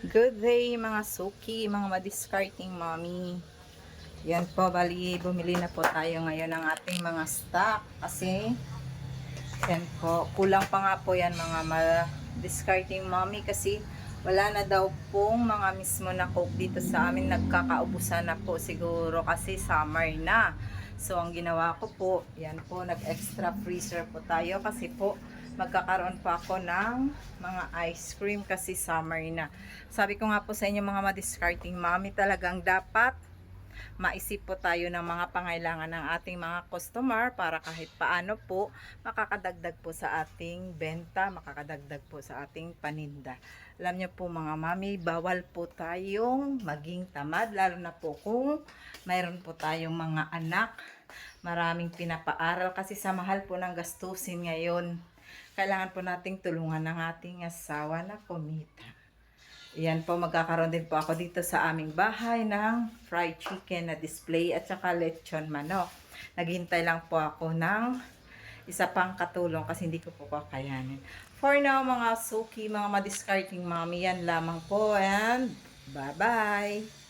Good day mga suki, mga madiscarding mommy. Yan po, bali bumili na po tayo ngayon ng ating mga stock kasi yan po, kulang pa nga po yan mga madiscarding mommy kasi wala na daw pong mga mismo na coke dito sa amin, nagkakaubusan na po siguro kasi summer na. So ang ginawa ko po, yan po, nag-extra freezer po tayo kasi po magkakaroon pa ako ng mga ice cream kasi summer na. Sabi ko nga po sa inyo mga madiscarding mommy, talagang dapat maisip po tayo ng mga pangailangan ng ating mga customer para kahit paano po makakadagdag po sa ating benta, makakadagdag po sa ating paninda. Alam niyo po mga mami, bawal po tayong maging tamad, lalo na po kung mayroon po tayong mga anak, maraming pinapaaral kasi sa mahal po ng gastusin ngayon. Kailangan po nating tulungan ng ating asawa na kumita. Yan po, magkakaroon din po ako dito sa aming bahay ng fried chicken na display at saka lechon manok. Naghintay lang po ako ng isa pang katulong kasi hindi ko po kakayanin. For now, mga suki, mga madiscarding mommy, yan lamang po and bye-bye!